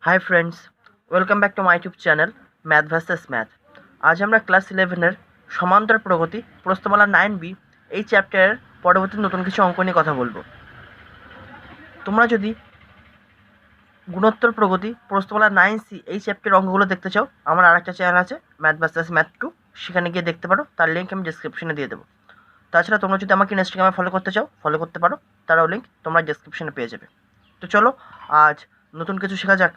Hi friends, welcome back to my YouTube channel math versus math. আজ আমরা class 11-এর সমান্তর প্রগতি প্রশ্নমালা 9B এই চ্যাপ্টারের পরবর্তী নতুন কিছু অঙ্ক নিয়ে কথা বলবো। তোমরা যদি গুণোত্তর প্রগতি প্রশ্নমালা 9C এই চ্যাপ্টারের অঙ্কগুলো দেখতে চাও, আমার আরেকটা চ্যানেল আছে ম্যাথ ভার্সেস ম্যাথ 2, সেখানে গিয়ে দেখতে পারো। তার লিঙ্ক আমি ডিসক্রিপশনে দিয়ে দেবো। তাছাড়া তোমরা যদি আমাকে ইনস্টাগ্রামে ফলো করতে চাও, ফলো করতে পারো, তারাও লিঙ্ক তোমরা ডিসক্রিপশনে পেয়ে যাবে। তো চলো আজ নতুন কিছু শেখা যাক।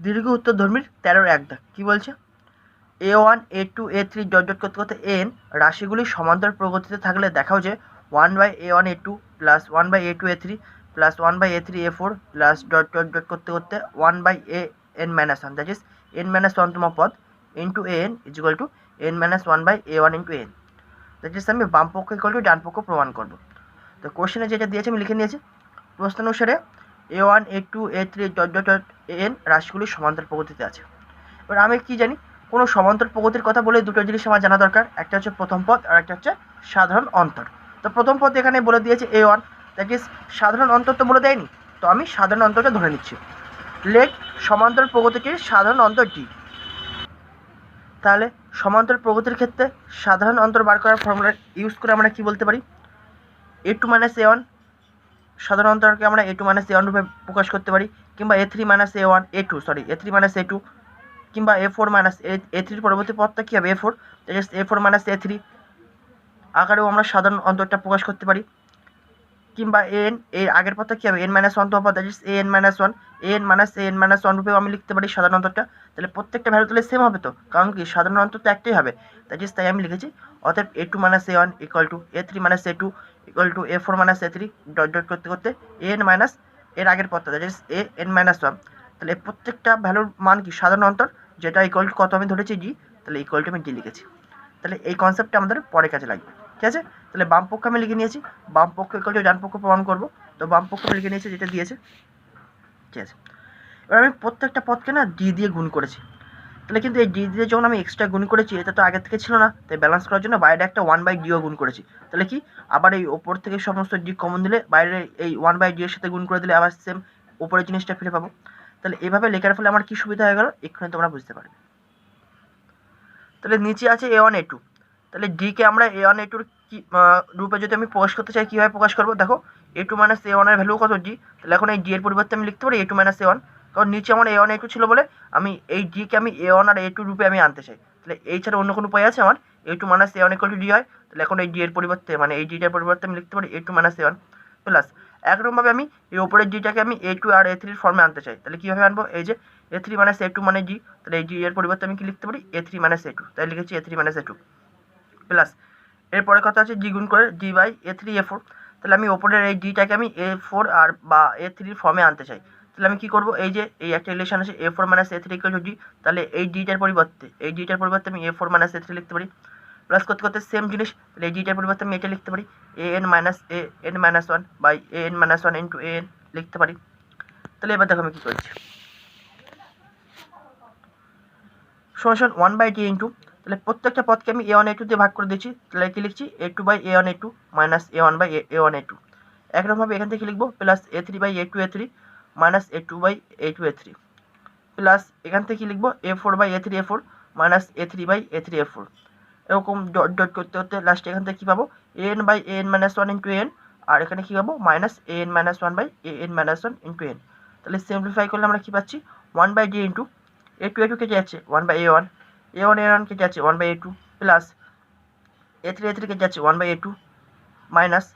দীর্ঘ উত্তরধর্মীর 13-র এক দাগ কী বলছে? A1 A2 A3 dot dot করতে করতে n রাশিগুলি সমান্তর প্রগতিতে থাকলে দেখাও যে 1/A1 A2 plus 1/A2 A3 plus 1/A3 A4 plus dot dot dot করতে করতে 1/an-1, দ্যাট ইজ n-1তম পদ into an is equal two n-1/A1 into n। That is আমি বাম পক্ষ ইকুয়াল টু ডান পক্ষ প্রমাণ করবো। তো কোশ্চেনে যেটা দিয়েছে আমি লিখে নিয়েছি। প্রশ্ন অনুসারে A1 A2 A3 dot dot dot n রাশিগুলি সমান্তর প্রগতিতে আছে। এবার আমি কি জানি, কোনো সমান্তর প্রগতির কথা বলে দুটো জিনিস আমার জানা দরকার, একটা হচ্ছে প্রথম পদ আর একটা হচ্ছে সাধারণ অন্তর। তো প্রথম পদ এখানে বলে দিয়েছে A1, দ্যাট ইজ সাধারণ অন্তর তো বলে দেয়নি, তো আমি সাধারণ অন্তরটা ধরে নিচ্ছি। লেট সমান্তর প্রগতিটির সাধারণ অন্তর ডি। তাহলে সমান্তর প্রগতির ক্ষেত্রে সাধারণ অন্তর বার করার ফর্মুলা ইউজ করে আমরা কি বলতে পারি? A2 মাইনাস A1 সাধারণ অন্তরকে আমরা A2 মাইনাস A1 রূপে প্রকাশ করতে পারি, কিংবা A3 minus A3 minus A2, কিংবা A4 মাইনাস A3 পরবর্তী পদটা কী হবে? A4, A4 মাইনাস A3 আকারেও আমরা সাধারণ অন্তরটা প্রকাশ করতে পারি, কিংবা এন এর আগের পদটা কী হবে? n-1তম পদ, দ্যাট ইজ an-1 রূপেও আমি লিখতে পারি সাধারণ অন্তরটা। তাহলে প্রত্যেকটা ভ্যালু তাহলে সেম হবে তো, কারণ কি সাধারণ অন্তর তো একটাই হবে। দ্যাট ইজ তাই আমি লিখেছি অতএব A2 minus A1 equal to A3 minus A2 equal to A4 minus A3 dot dot করতে করতে an মাইনাস এর আগের পদটা, দ্যাট ইজ an-1। তাহলে প্রত্যেকটা ভ্যালুর মান কি সাধারণ অন্তর, যেটা ইকুয়াল টু কত আমি ধরেছি ডি, তাহলে ইকুয়াল টু আমি ডি লিখেছি। তাহলে এই কনসেপ্টটা আমাদের পরে কাজে লাগবে, ঠিক আছে? তাহলে বাম পক্ষ আমি লিখে নিয়েছি, বাম পক্ষ ইকুয়াল টু ডান পক্ষ প্রমাণ করবো। তো বাম পক্ষ লিখে নিয়েছি যেটা দিয়েছে, ঠিক আছে? এবার আমি প্রত্যেকটা পদকে না ডি দিয়ে গুণ করেছি। তাহলে কিন্তু এই ডি দিয়ে যখন আমি এক্সট্রা গুণ করেছি, এটা তো আগে থেকে ছিল না, তাই ব্যালেন্স করার জন্য বাইরে একটা 1/ডিও গুণ করেছি। তাহলে কি আবার এই ওপর থেকে সমস্ত ডি কমন দিলে বাইরে এই 1/ডি এর সাথে গুণ করে দিলে আবার সেম ওপরের জিনিসটা ফিরে পাবো। তাহলে এভাবে লেখার ফলে আমার কি সুবিধা হয়ে গেল এক্ষুনি তোমরা বুঝতে পারবে। তাহলে নিচে আছে A1 A2, তাহলে ডিকে আমরা A1 A2 কি রূপে যদি আমি প্রকাশ করতে চাই, কীভাবে প্রকাশ করবো? দেখো A2 মাইনাস A1 এর ভ্যালু কত ডি, তাহলে এখন এই ডি এর পরিবর্তে আমি লিখতে পারি A2 মাইনাস A1, কারণ নিচে আমার A1 A2 ছিল বলে আমি এই ডিকে আমি A1 আর A2 রূপে আমি আনতে চাই। তাহলে এই ছাড়া অন্য কোনো উপায় আছে আমার? A2 minus A1 equal to D হয়। তাহলে এখন এই ডি এর পরিবর্তে মানে এই ডিটার পরিবর্তে আমি লিখতে পারি A2 মাইনাস A1 প্লাস একরকমভাবে আমি এই ওপরের ডিটাকে আমি A2 আর A3 ফর্মে আনতে চাই। তাহলে কীভাবে আনবো? এই যে A3 মাইনাস A2 মানে ডি, তাহলে এই ডি এর পরিবর্তে আমি কি লিখতে পারি? A3 মাইনাস A2, তাই লিখেছি A3 মাইনাস A2 প্লাস এরপরে কথা আছে ডি গুণ করে ডি বাই A3 A4। তাহলে আমি ওপরের এই ডিটাকে আমি A4 আর বা A3 ফর্মে আনতে চাই। তাহলে আমি কি করব? এই যে এই একটা রিলেশন আছে A4 minus A3 equal to D, তাহলে এই ডিটার পরিবর্তে আমি A4 মাইনাস A3 লিখতে পারি। প্লাস করতে করতে সেম জিনিস, তাহলে এই ডিটার পরিবর্তে আমি এটা লিখতে পারি an-1 by an-1 into an লিখতে পারি। তাহলে এবার দেখো আমি কী করছি, সমান 1/d ইন্টু, তাহলে প্রত্যেকটা পদকে আমি A1 A2 দিয়ে ভাগ করে দিচ্ছি। তাহলে কি লিখছি? A2 by A1 A2 minus A1 by A1 A2। একরকমভাবে এখান থেকে লিখবো plus A3 by A2 A3 minus A2 by A2 A3 plus এখান থেকে লিখবো A4 by A3 A4 minus A3 by A3 A4। এরকম ডট ডট করতে করতে লাস্টে এখান থেকে কী পাবো? an by an-1 into n, আর এখানে কী পাবো? Minus an-1 by an-1 into n। তাহলে সিম্পলিফাই করলে আমরা কী পাচ্ছি? 1/d ইন্টু A2 A2 কেটে যাচ্ছে 1/A1, A1 কেটে যাচ্ছে 1/A2 প্লাস A3 A3 কেটে যাচ্ছে 1/A2 মাইনাস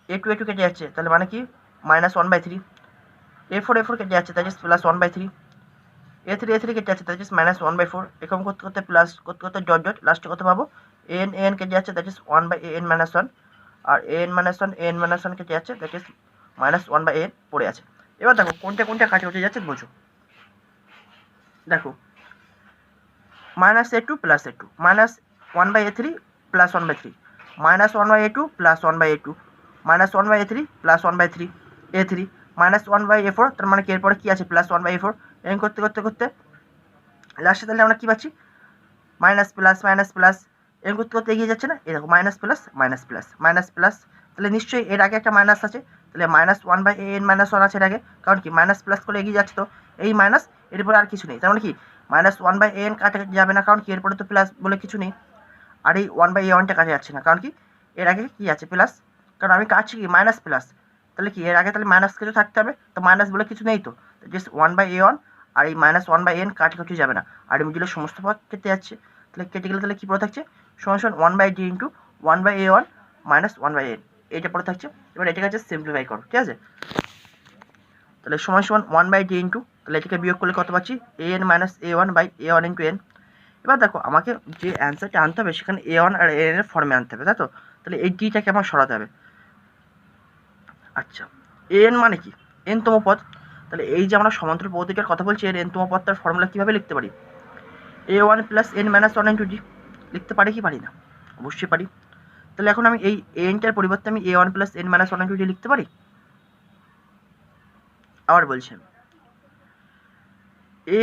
A2 A2 কেটে যাচ্ছে, তাহলে মানে কি মাইনাস 1/3, A4 A4 কেটে যাচ্ছে that is plus 1/3, A3 A3 কেটে যাচ্ছে দ্যাট ইজ মাইনাস 1/4। এরকম করতে করতে প্লাস করতে করতে ডট ডট লাস্টে কত পাবো? an কেটে যাচ্ছে that is 1/an-1, R an-1 কেটে যাচ্ছে দ্যাট ইজ মাইনাস 1/an পড়ে আছে। এবার দেখো কোনটা কোনটা কাটাকুটি যাচ্ছে বোঝো। দেখো minus A2 plus A2 minus 1/A3 plus 1/3 minus 1/A2 plus 1/A2 minus 1/A3 plus 1/3 A3 minus 1/A4, তার মানে কি এরপরে কী আছে? Plus 1/A4। এরকম করতে করতে করতে লাস্টে তাহলে আমরা কী পাচ্ছি? মাইনাস প্লাস মাইনাস প্লাস, এরকম করতে করতে এগিয়ে যাচ্ছে না? এরকম minus plus minus plus minus plus তাহলে নিশ্চয়ই এর আগে একটা মাইনাস আছে, তাহলে -1/an-1 আছে এর আগে, কারণ কি মাইনাস প্লাস করে এগিয়ে যাচ্ছে, তো এই মাইনাস এরপরে আর কিছু নেই, তার মানে কি -1/an কাটে যাবে না, কারণ কি এরপরে তো প্লাস বলে কিছু নেই, আর এই 1/a1টা কাটে যাচ্ছে না, কারণ কি এর আগে কি আছে প্লাস, কারণ আমি কাটছি কি মাইনাস প্লাস, তাহলে কি এর আগে তাহলে মাইনাস কিছু থাকতে হবে, তো মাইনাস বলে কিছু নেই, তো জাস্ট 1/a1 আর এই -1/n কাটে যাবে না, আর মিডিলে সমস্ত পদ কেটে যাচ্ছে, তাহলে কেটে গেলে তাহলে কি পড়ে থাকছে সমান 1/d into 1/a1 minus 1/n, এইটা পড়ে থাকছে। এবার এটাকে হচ্ছে সিম্পলিফাই করো, ঠিক আছে, তাহলে সমান 1/d ইন্টু, তাহলে এটাকে বিয়োগ করলে কত পাচ্ছি an minus a1/a1 into n। এবার দেখো আমাকে যে অ্যান্সারটা আনতে হবে সেখানে a1 আর an এর ফর্মে আনতে হবে, তাই তো, তাহলে এই ডিটাকে আমার সরাতে হবে। আচ্ছা, an মানে কি n তম পদ, তাহলে এই যে আমরা সমান্তরাল পদ্ধতিটার কথা বলছি এর n তম পদটার ফর্মুলা কীভাবে লিখতে পারি, a1 plus n minus 1 into d, লিখতে পারি কি পারি না, অবশ্যই পারি। তাহলে এখন আমি এই এনটার পরিবর্তে আমি a1 plus n minus 1 into d লিখতে পারি। আবার বলছি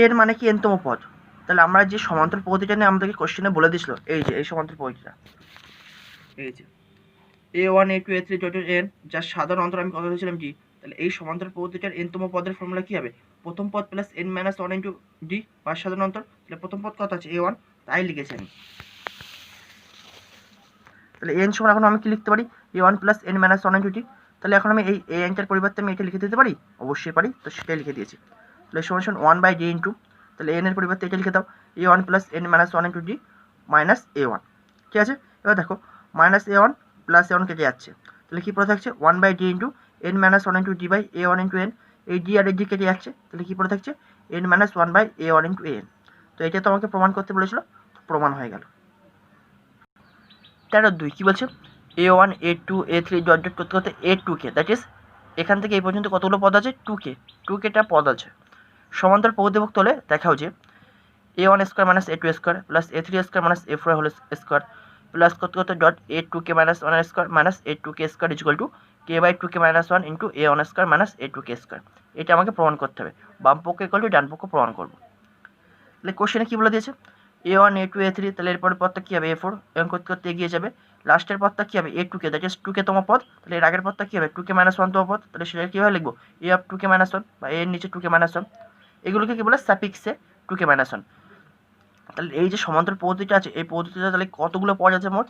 an মানে কি n তম পদ, তাহলে আমরা যে সমান্তরাল পদ্ধতিটা নিয়ে আমাদেরকে কোশ্চেনে বলে দিয়েছিল, এই যে এই সমান্তরাল পদ্ধতিটা, এই যে a1 a2 a3 n, যার সাধারণ অন্তর আমি কথা বলেছিলাম d, তাহলে এই সমান্তরাল পদ্ধতিটার n তম পদের ফর্মুলা কি হবে, প্রথম পদ plus n minus 1 into d বা সাধারণ অন্তর, তাহলে প্রথম পদ কত আছে a1, তাই লিখেছি আমি। তাহলে n সমান এখন আমি কি লিখতে পারি a1 plus n minus 1 into d, তাহলে এখন আমি এই nটার পরিবর্তে আমি এটা লিখে দিতে পারি, অবশ্যই পারি, তো সেটাই লিখে দিয়েছি। তাহলে সমান 1/d ইন্টু, তাহলে n এর পরিবর্তে এটা লিখে দাও a1 plus n minus 1 into d minus a1, ঠিক আছে। এবার দেখো মাইনাস a1 প্লাস a1 কেটে যাচ্ছে, তাহলে কি পড়ে থাকছে 1/d into n minus 1 into d by a1 into n, এই d আর এই d কেটে যাচ্ছে, তাহলে কি পড়ে থাকছে n minus 1/a1 into n। তো এটা তো আমাকে প্রমাণ করতে বলেছিল, প্রমাণ হয়ে গেল। 13(2) কি বলছে a1 a2 a3 dot dot করতে করতে a2k, দ্যাট ইজ এখান থেকে এই পর্যন্ত কতগুলো পদ আছে 2k টা পদ আছে। সমান্তরাল প্রতিভক্ত হলে দেখাও যে a1 square minus a2 square plus a3 square minus a4 whole square plus করতে করতে dot a2k minus 1 square minus a2k square is equal to k/2k minus 1 into a1 square minus a2k square. এটা আমাকে প্রমাণ করতে হবে, বাম পক্ষ equal to ডান পক্ষ প্রমাণ করবো। তাহলে কোশ্চেনে কী বলে দিয়েছে a1 a2 a3, তাহলে এরপরের পদটা কী হবে a4, এবং করতে করতে এগিয়ে যাবে, লাস্টের পদটা কী হবে a2k, দ্যাট ইজ 2k তম পদ, তাহলে এর আগের পদটা কী হবে 2k মাইনাস 1 তম পদ, তাহলে সেটা কীভাবে লিখবো a অফ 2k মাইনাস 1 বা এর নিচে 2k মাইনাস 1, এগুলোকে কী বলে সাফিক্সে 2k মাইনাস 1। তাহলে এই যে সমান্তরাল পদ্ধতিটা আছে এই পদ্ধতিটা তাহলে কতগুলো পদ আছে মোট,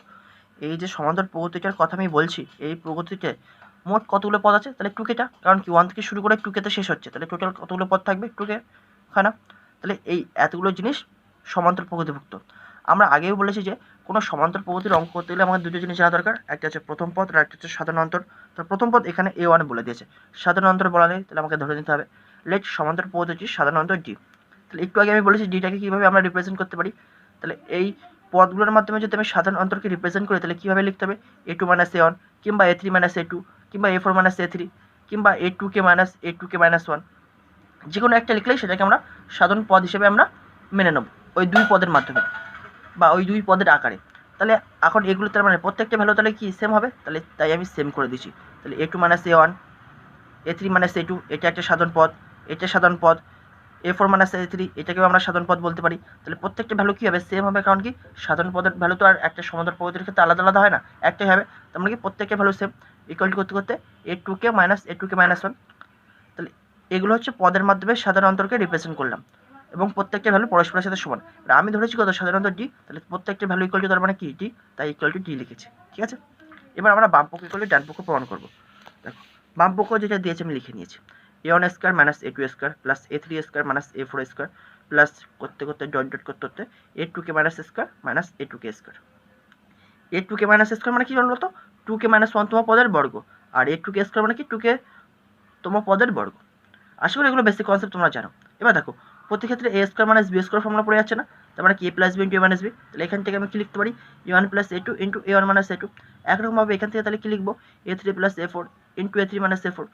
এই যে সমান্তরাল পদ্ধতিটার কথা আমি বলছি এই পদ্ধতিতে মোট কতগুলো পদ আছে, তাহলে 2kটা, কারণ কি 1 থেকে শুরু করে 2kতে শেষ হচ্ছে, তাহলে টোটাল কতগুলো পদ থাকবে 2k খানা। তাহলে এই এতগুলো জিনিস সমান্তরাল প্রকৃতিভুক্ত। আমরা আগেও বলেছি যে কোনো সমান্তরাল প্রকৃতির অঙ্ক করতে গেলে আমাদের দুটো জিনিস জানা দরকার, একটা হচ্ছে প্রথম পদ আর একটা হচ্ছে সাধারণ অন্তর। তো প্রথম পদ এখানে a1 বলে দিয়েছে, সাধারণ অন্তর বলা নেই, তাহলে আমাকে ধরে নিতে হবে লেট সমান্তরাল পদ্ধতি সাধারণ অন্তর d। তাহলে একটু আগে আমি বলেছি ডিটাকে কীভাবে আমরা রিপ্রেজেন্ট করতে পারি, তাহলে এই পদগুলোর মাধ্যমে যদি আমি সাধারণ অন্তরকে রিপ্রেজেন্ট করি তাহলে কীভাবে লিখতে হবে a2 মাইনাস a1 কিংবা a3 মাইনাস a2 কিংবা a4 মাইনাস a3 কিংবা a2k মাইনাস a2k মাইনাস 1, যে কোনো একটা লিখলেই সেটাকে আমরা সাধারণ পদ হিসেবে আমরা মেনে নেব ওই দুই পদের মাধ্যমে বা ওই দুই পদের আকারে। তাহলে এখন এগুলো তার মানে প্রত্যেকটা ভ্যালু তাহলে কি সেম হবে, তাহলে তাই আমি সেম করে দিচ্ছি। তাহলে a2 minus a1 a3 minus a2 এটা একটা সাধারণ পদ, এটা সাধারণ পদ, a4 মাইনাস a3 এটাকেও আমরা সাধারণ পদ বলতে পারি। তাহলে প্রত্যেকটা ভ্যালু কী হবে সেম হবে, কারণ কি সাধারণ পদের ভ্যালু তো আর একটা সমান্তরাল পদ্ধতির ক্ষেত্রে আলাদা আলাদা হয় না, একটাই হবে। তার মানে কি প্রত্যেকটা ভ্যালু সেম, ইকুয়াল করতে করতে a2k মাইনাস a2k মাইনাস 1। তাহলে এগুলো হচ্ছে পদের মাধ্যমে সাধারণ অন্তরকে রিপ্রেজেন্ট করলাম এবং প্রত্যেকটা ভ্যালু পরস্পরের সাথে সমান। আমি ধরেছি কত সাধারণ অন্তর d, তাহলে প্রত্যেকটা ভ্যালু ইকুয়াল টু তার মানে কি d, তাই ইকুয়াল টু d লিখেছি, ঠিক আছে। এবার আমরা বাম পক্ষ ইকুয়াল টু ডান পক্ষ প্রমাণ করবো। দেখো বাম পক্ষ যেটা দিয়েছে আমি লিখে নিয়েছি a1 square minus a2 square plus a3 square minus a4 square plus করতে করতে ডট ডট করতে করতে a2k minus square minus a2k square. a2k minus square মানে কি বলতো 2k মাইনাস 1 তম পদের বর্গ, আর a2k স্কোয়ার মানে কি 2k তম পদের বর্গ। আশা করি এগুলো বেসিক কনসেপ্ট তোমরা জানো। এবার দেখো প্রতি ক্ষেত্রে a square minus B square formula পড়ে যাচ্ছে না, তার মানে কি a plus B into a minus B. তাহলে এখান থেকে আমি কি লিখতে পারি a1 plus a2 into a1 minus a2। একরকমভাবে এখান থেকে তাহলে কি লিখবো a3 plus a4 into a3 minus a4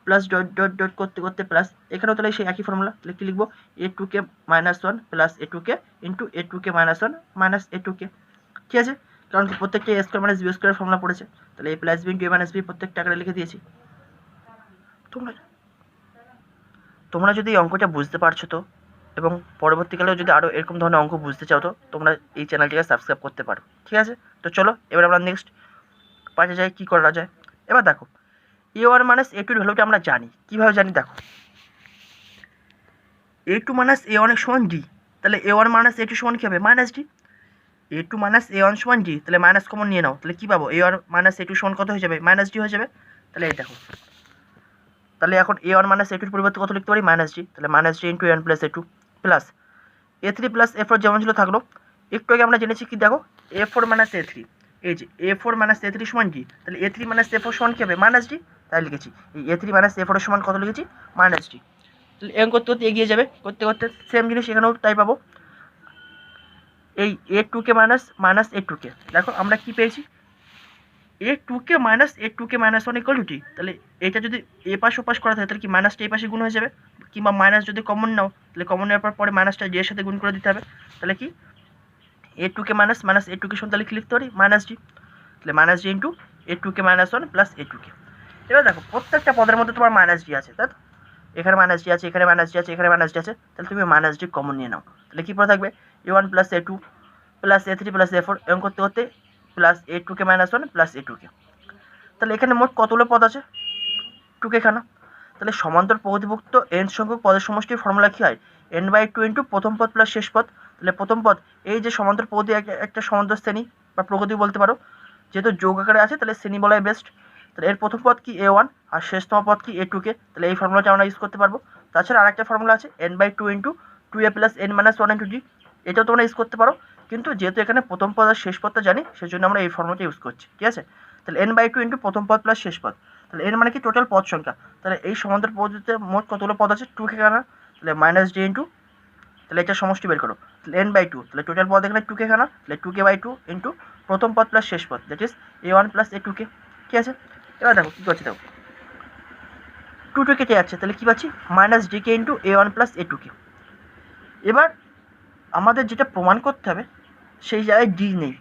plus dot dot dot করতে করতে প্লাস এখানেও তাহলে সেই একই ফর্মুলা, তাহলে কি লিখবো a2k minus 1 plus a2k into a2k minus 1 minus a2k, ঠিক আছে। কারণ প্রত্যেকটা a square minus B square formula পড়েছে, তাহলে a plus B into a minus B প্রত্যেকটা আকারে লিখে দিয়েছি। তোমরা যদি এই অঙ্কটা বুঝতে পারছো তো, এবং পরবর্তীকালেও যদি আরও এরকম ধরনের অঙ্ক বুঝতে চাও তো তোমরা এই চ্যানেলটিকে সাবস্ক্রাইব করতে পারো, ঠিক আছে। তো চলো এবার আমরা নেক্সট পাশে যায় কী করা যায়। এবার দেখো A1 মাইনাস A2 ভ্যালুটা আমরা জানি, কীভাবে জানি দেখো, A2 মাইনাস A1 সমান ডি, তাহলে A1 মাইনাস A2 সমান কী হবে minus D. A2 minus A1 সমান ডি, তাহলে মাইনাস কমন নিয়ে নাও, তাহলে কী পাবো A1 মাইনাস A2 সমান কত হয়ে যাবে মাইনাস ডি হয়ে যাবে। তাহলে এই দেখো, তাহলে এখন A1 মাইনাস A2 পরিবর্তে কত লিখতে পারি মাইনাস ডি, তাহলে minus d into A1 plus A2 plus A3 plus A4 যেমন ছিল থাকলো। একটু আগে আমরা জেনেছি কি দেখো A4 মাইনাস A3, এই যে A4 মাইনাস A3 সমান ডি, তাহলে A3 মাইনাস A4 সমান কী হবে মাইনাস ডি, তাই লিখেছি এই A3 মাইনাস A4 সমান কত লিখেছি মাইনাস ডি। তাহলে এরকম করতে করতে এগিয়ে যাবে, করতে করতে সেম জিনিস এখানেও তাই পাবো। এই A2কে মাইনাস A2কে দেখো আমরা কি পেয়েছি A2কে মাইনাস 1 ইকুয়াল টু ডি, তাহলে এটা যদি এ পাশ ও পাশ করা থাকে তাহলে কি মাইনাসটা এই পাশে গুণ হয়ে যাবে, কিংবা মাইনাস যদি কমন নাও তাহলে কমন নেওয়ার পর পরে মাইনাসটা ডি এর সাথে গুণ করে দিতে হবে। তাহলে কি A2কে মাইনাস A2কে সমান তাহলে কি লিখতে পারি মাইনাস ডি, তাহলে মাইনাস ডি ইন্টু A2কে মাইনাস 1 প্লাস A2কে। এবার দেখো প্রত্যেকটা পদের মধ্যে তোমার মাইনাস ডি আছে, তাই তো, এখানে মাইনাস ডি আছে, এখানে মাইনাস ডি আছে, এখানে মাইনাস ডি আছে, তাহলে তুমি মাইনাস ডি কমন নিয়ে নাও, তাহলে কী পরে থাকবে A1 plus A2 plus A3 plus A4 এরকম করতে করতে প্লাস A2কে মাইনাস 1 প্লাস A2কে। তাহলে এখানে মোট কতগুলো পদ আছে 2কে খানা, তাহলে সমান্তর প্রগতিভুক্ত n সংখ্যক পদের সমষ্টির ফর্মুলা কী হয় n/2 ইন্টু প্রথম পদ প্লাস শেষ পদ। তাহলে প্রথম পদ এই যে সমান্তর প্রগতি একটা সমান্তর শ্রেণী বা প্রগতি বলতে পারো, যেহেতু যোগ আকারে আছে তাহলে শ্রেণী বলাই বেস্ট। তাহলে এর প্রথম পদ কি A1 আর শেষতম পদ কি A2কে, তাহলে এই ফর্মুলাটা আমরা ইউজ করতে পারবো। তাছাড়া আরেকটা ফর্মুলা আছে n/2 into 2a plus n minus 1 into D, এটাও তোমরা ইউজ করতে পারো, কিন্তু যেহেতু এখানে প্রথম পদ আর শেষ পদটা জানি সেজন্য আমরা এই ফর্মুলাটা ইউজ করছি, ঠিক আছে। তাহলে n/2 ইন্টু প্রথম পদ প্লাস শেষ পদ, তাহলে n মানে কি টোটাল পদ সংখ্যা, তাহলে এই সমান্তর পদ্ধতিতে মোট কতগুলো পদ আছে 2কে খানা, তাহলে মাইনাস ডি ইন্টু, তাহলে এটা সমষ্টি বের করো, তাহলে n/2, তাহলে টোটাল পদ এখানে 2কে খানা, তাহলে 2k/2 ইন্টু প্রথম পদ প্লাস শেষ পদ দ্যাট ইজ A1 প্লাস A2কে, ঠিক আছে। এবার দেখো কী করছি দেখো 2 কেটে যাচ্ছে, তাহলে কী পাচ্ছি মাইনাস ডিকে ইন্টু A1 প্লাস A2কে। এবার আমাদের যেটা প্রমাণ করতে হবে সেই জায়গায় ডি নেই,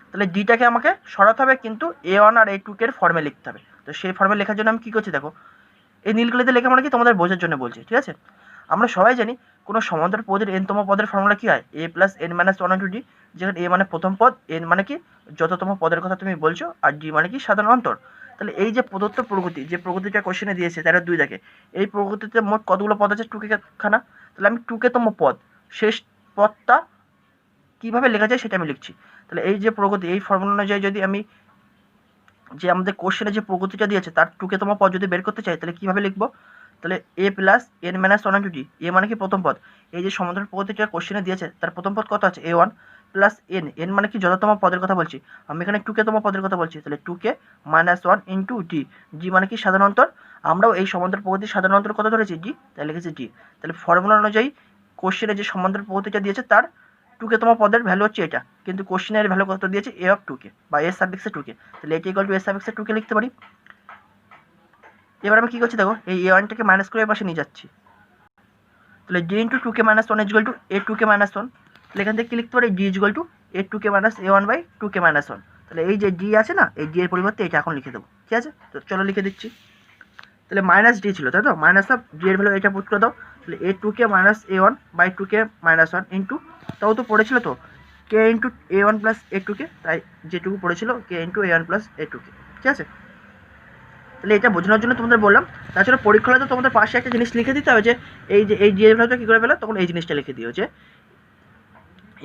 তাহলে ডিটাকে আমাকে সরাতে হবে, কিন্তু A1 আর A2কে ফর্মে লিখতে হবে। তো সেই ফর্মে লেখার জন্য আমি কী করছি দেখো এই নীলকালিতে লেখা মানে কি তোমাদের বোঝার জন্য বলছি, ঠিক আছে। আমরা সবাই জানি কোনো সমান্তর পদের এনতম পদের ফর্মুলা কী হয় A plus n minus 1 into D, যেখানে A মানে প্রথম পদ, n মানে কি যততম পদের কথা তুমি বলছো, আর ডি মানে কি সাধারণ অন্তর। তাহলে এই যে প্রদত্ত প্রগতি, যে প্রগতিটা কোশ্চেনে দিয়েছে 13-2 দেখে, এই প্রগতিতে মোট কতগুলো পদ আছে 2কে খানা, তাহলে আমি 2কেতম পদ শেষ পদটা কীভাবে লেখা যায় সেটা আমি লিখছি। তাহলে এই যে প্রগতি এই ফর্মুলা অনুযায়ী যদি আমি যে আমাদের কোশ্চেনে যে প্রগতিটা দিয়েছে তার 2কেতম পদ যদি বের করতে চাই তাহলে কীভাবে লিখবো, তাহলে A plus n minus 1 into d, a মানে কি প্রথম পদ, এই যে সমান্তরাল প্রগতিটা কোশ্চেনে দিয়েছে তার প্রথম পদ কত আছে A1 প্লাস n মানে কি যততম পদের কথা বলছি, আমি এখানে 2কেতম পদের কথা বলছি, তাহলে 2k মাইনাস 1 ইন্টু ডি, জি মানে কি সাধারণ অন্তর, আমরাও এই সমান্তরাল প্রগতির সাধারণ অন্তর কত ধরেছি ডি, তাই লিখেছি ডি। তাহলে ফর্মুলা অনুযায়ী কোশ্চেনে যে সমান্তরাল প্রগতিটা দিয়েছে তার 2কেতম পদের ভ্যালু হচ্ছে এটা, কিন্তু কোশ্চেনের ভ্যালু কত দিয়েছে A অফ 2k বা A সাফিক্সে 2k, তাহলে এটা ইকুয়াল টু A সাফিক্সে 2k লিখতে পারি। এবার আমি কী করছি দেখো এই A1টাকে মাইনাস করে পাশে নিয়ে যাচ্ছি, তাহলে D into 2k minus 1 equal to A2k minus 1, তাহলে এখান থেকে কী লিখতে পারি D equal to A2k minus A1/2k minus 1, তাহলে এই যে ডি আছে না এই ডি এর পরিবর্তে এটা এখন লিখে দেবো, ঠিক আছে। তো চলো লিখে দিচ্ছি, তাহলে মাইনাস ডি ছিল তাই তো, মাইনাস অফ ডি এর ভ্যালু এটা পুট করে দাও, তাহলে A2k minus A1/2k minus 1 into, তাও তো পড়েছিল তো k into A1 plus A2k, তাই যেটুকু পড়েছিল k into A1 plus A2k, ঠিক আছে। তাহলে এটা বোঝানোর জন্য তোমাদের বললাম, তাছাড়া পরীক্ষায় তো তোমাদের পাশে একটা জিনিস লিখে দিতে হবে যে এই যে এই ডি এর ভ্যালুটা কী করে পেলো, তখন এই জিনিসটা লিখে দিও যে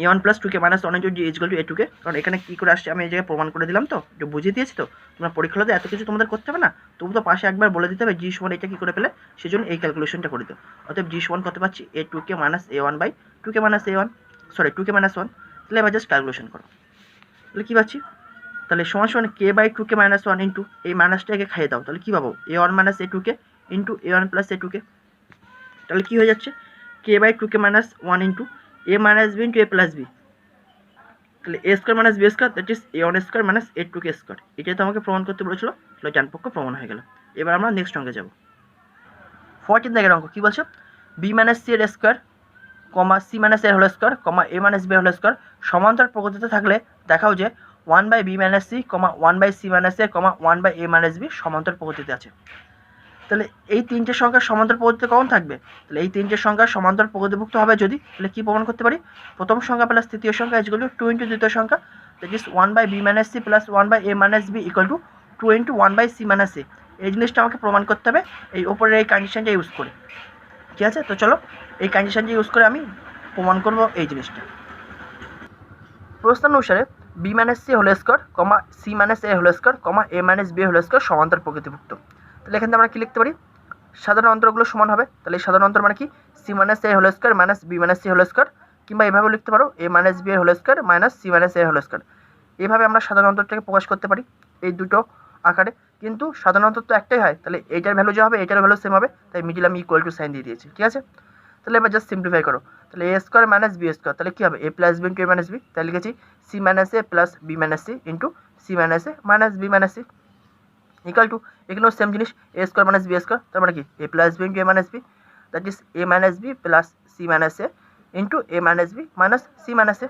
A1 plus 2k minus 1 into D equal to A2k, কারণ এখানে কী করে আসছে আমি এই জায়গায় প্রমাণ করে দিলাম, তো যে বুঝিয়ে দিয়েছি, তো তোমরা পরীক্ষাতে এত কিছু তোমাদের করতে হবে না, তবু তো পাশে একবার বলে দিতে হবে জি সমান এটা কী করে পেলে, সেজন্য এই ক্যালকুলেশনটা করে দিও। অতএব জি সমান কত পাচ্ছি A2k minus A1/2k minus A1, sorry 2k minus 1, তাহলে এবার জাস্ট ক্যালকুলেশন করো, তাহলে কী পাচ্ছি, তাহলে সমান সমান k/2k মাইনাস 1 ইন্টু এই মাইনাসটাকে খাইয়ে দাও, তাহলে কী পাবো A1 minus A2k into A1 plus A2k, তাহলে কী হয়ে যাচ্ছে k/2k minus 1 into A minus B into A plus B, তাহলে A square minus B square that is A1 square minus A2k square, এটাই তো আমাকে প্রমাণ করতে বলেছিল, তাহলে ডান পক্ষ প্রমাণ হয়ে গেল। এবার আমরা নেক্সট অঙ্কে যাব। 14 দাগের অঙ্ক কী বলছো B মাইনাস C এর স্কোয়ার কমা C মাইনাস এর whole square comma A minus B এর হোল স্কোয়ার সমান্তর প্রগতিতে থাকলে দেখাও যে 1/b minus C comma 1/c minus A comma 1/a minus B সমান্তর প্রগতিতে আছে। তাহলে এই তিনটে সংখ্যার সমান্তর প্রগতিতে কখন থাকবে, তাহলে এই তিনটে সংখ্যার সমান্তর প্রগতিভুক্ত হবে যদি, তাহলে কী প্রমাণ করতে পারি প্রথম সংখ্যা প্লাস তৃতীয় সংখ্যা ইকুয়াল টু 2 ইন্টু দ্বিতীয় সংখ্যা that is 1/b minus C plus 1/a minus B equal to two into one by C minus a. এই জিনিসটা আমাকে প্রমাণ করতে হবে এই ওপরের এই কন্ডিশনটা ইউজ করে। ঠিক আছে, তো চলো এই কন্ডিশনটা ইউজ করে আমি প্রমাণ করব এই জিনিসটা। প্রশ্ন অনুসারে b minus c whole square comma c minus a whole square comma a minus b whole square সমান্তর প্রকৃতিভুক্ত। তাহলে এখান থেকে আমরা কী লিখতে পারি, সাধারণ অন্তরগুলো সমান হবে। তাহলে এই সাধারণ অন্তর মানে কি, c minus a whole square minus B minus c whole square, কিংবা এভাবেও লিখতে পারো a minus b whole square minus C minus a whole square. এইভাবে আমরা সাধারণ অন্তরটাকে প্রকাশ করতে পারি এই দুটো আকারে, কিন্তু সাধারণ অন্তর তো একটাই হয়। তাহলে এইটার ভ্যালু যা হবে এটার ভ্যালু সেম হবে, তাই মিডিল আমি ইকুয়াল টু সাইন দিয়ে দিয়েছি। ঠিক আছে, তাহলে এবার জাস্ট সিম্পলিফাই করো। তাহলে a square minus B square, তাহলে কী হবে a plus B into a minus B. তাহলে লিখেছি c minus a plus b minus C into C minus A minus B minus c equal to, এখানেও same জিনিস a square minus B square, তার মানে কি a plus B into a minus B, that is a minus B plus c minus a into a minus B minus C minus A.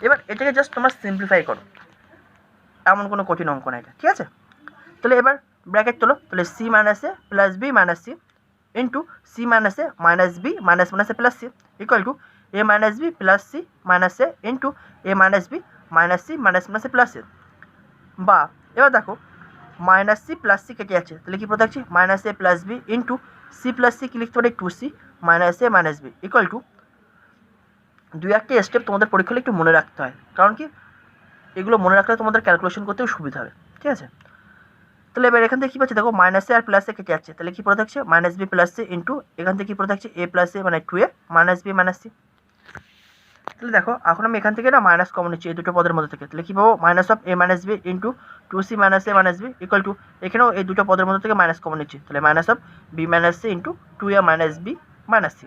এবার এটাকে just তোমরা simplify করো, এমন কোনো কঠিন অঙ্ক না এটা। ঠিক আছে, তাহলে এবার ব্র্যাকেট তোলো। তাহলে c minus a plus b minus C into C minus A minus B minus minus a plus c equal to A minus B plus c minus a into a minus B minus C minus minus a plus a. বা এবার দেখো minus C plus C কেটে যাচ্ছে, তাহলে কী পড়ে থাকছে minus a plus B into c plus c কি লিখতে পারি two C minus A minus B equal to, দুই একটা স্টেপ তোমাদের পরীক্ষা একটু মনে রাখতে হয়, কারণ কি এগুলো মনে রাখলে তোমাদের ক্যালকুলেশন করতেও সুবিধা হবে। ঠিক আছে, তাহলে এবার এখান থেকে কী পাচ্ছি দেখো মাইনাসে আর প্লাসে কেটে যাচ্ছে, তাহলে কী পড়ে থাকছে minus B plus C into এখান থেকে কী পড়ে থাকছে এ প্লাস এ মানে টু এ মাইনাস বি মাইনাস সি। তাহলে দেখো এখন আমি এখান থেকে না মাইনাস কমন নিচ্ছি এই দুটো পদের মধ্যে থেকে, তাহলে কী পাবো minus of A minus B into two C minus A minus B equal to, এখানেও এই দুটো পদের মধ্যে থেকে মাইনাস কমন নিচ্ছি, তাহলে minus of B minus C into two A minus B minus c.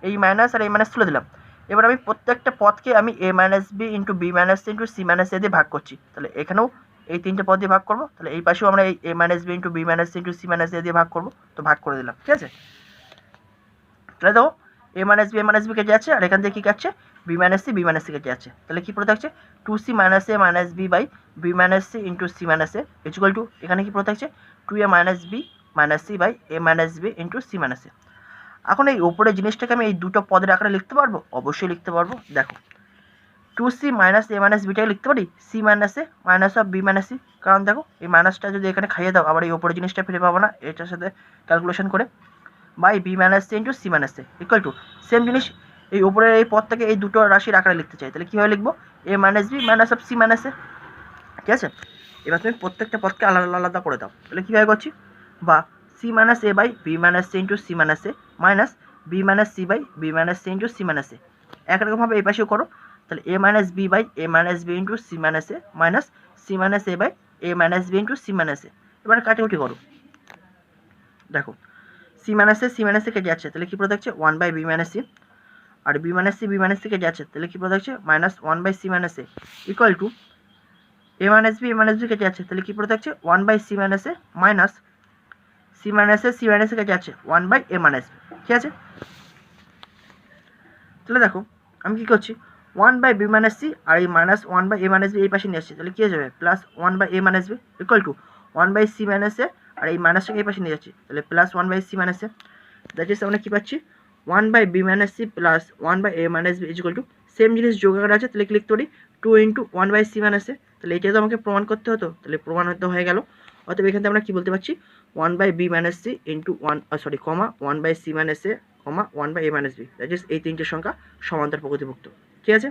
এই মাইনাস আর এই মাইনাস তুলে দিলাম। এবার আমি প্রত্যেকটা পদকে আমি a minus B into B minus C into C minus এ দিয়ে ভাগ করছি, তাহলে এখানেও এই তিনটে পদ দিয়ে ভাগ করবো, তাহলে এই পাশেও আমরা এই A minus B into B minus C into C minus এ দিয়ে ভাগ করবো, তো ভাগ করে দিলাম। ঠিক আছে, তাহলে দেখো এ মাইনাস বি কেটে যাচ্ছে, আর এখান থেকে কী কাটছে বি মাইনাস সি কেটে যাচ্ছে, তাহলে কী পড়ে থাকছে two C minus A minus B by B minus C into C minus A equal to, এখানে কী পড়ে থাকছে two A minus B minus C by A minus B into C minus A. এখন এই উপরে জিনিসটাকে আমি এই দুটো পদের আকারে লিখতে পারবো, অবশ্যই লিখতে পারবো। দেখো টু সি মাইনাস এ মাইনাস বিটাকে লিখতে পারি C minus A minus of B minus C, কারণ দেখো এই মাইনাসটা যদি এখানে খাইয়ে দাও আবার এই উপরে জিনিসটা ফিরে পাবো না এটার সাথে ক্যালকুলেশন করে, by B minus C into C minus A equal to same জিনিস এই উপরের এই পদটাকে এই দুটো রাশির আকারে লিখতে চাই, তাহলে কীভাবে লিখবো A minus B minus of C minus A. ঠিক আছে, এবার তুমি প্রত্যেকটা পদকে আলাদা আলাদা করে দাও, তাহলে কীভাবে করছি বা C minus A by B minus C into C minus A minus B minus C by B minus C into C minus A. একরকমভাবে এই পাশেও করো, তাহলে A minus B by A minus B into C minus A minus C minus A by A minus B into C minus A. এবার কাটাকুটি করো, দেখো C মাইনাসে কেটে যাচ্ছে, তাহলে কী পড়ে থাকছে one by B minus C, আর বি মাইনাস সি কেটে যাচ্ছে, তাহলে কী পড়ে থাকছে minus one by C minus A equal to A minus B কেটে যাচ্ছে, তাহলে কী পড়ে থাকছে one by C minus A minus C minus A কেটে যাচ্ছে one by A minus B. ঠিক আছে, তাহলে দেখো আমি কী করছি one by B minus C আর এই minus one by A minus B এই পাশে নিয়ে আসছি, তাহলে কী হয়ে যাবে plus one by A minus B equal to one by C minus A, আর এই মাইনাসটাকে এই পাশে নিয়ে যাচ্ছি, তাহলে plus one by C minus A, that is আমরা কী পাচ্ছি one by B minus C plus one by A minus B equal to same জিনিস যোগ আকারে আছে, তাহলে লিখতে পারি two into one by C minus এ, তাহলে এটা তো আমাকে প্রমাণ করতে হতো, তাহলে প্রমাণ হতে হয়ে গেল। অতএব এখান থেকে আমরা কী বলতে পারছি one by B minus C into comma one by C minus A comma one by A minus B, that is এই তিনটে সংখ্যা সমান্তর প্রকৃতিভুক্ত। ঠিক আছে,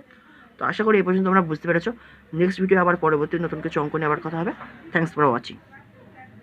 তো আশা করি এই পর্যন্ত তোমরা বুঝতে পেরেছো। নেক্সট ভিডিও আবার পরবর্তী নতুন কিছু অঙ্ক নিয়ে আবার কথা হবে। Thanks for watching.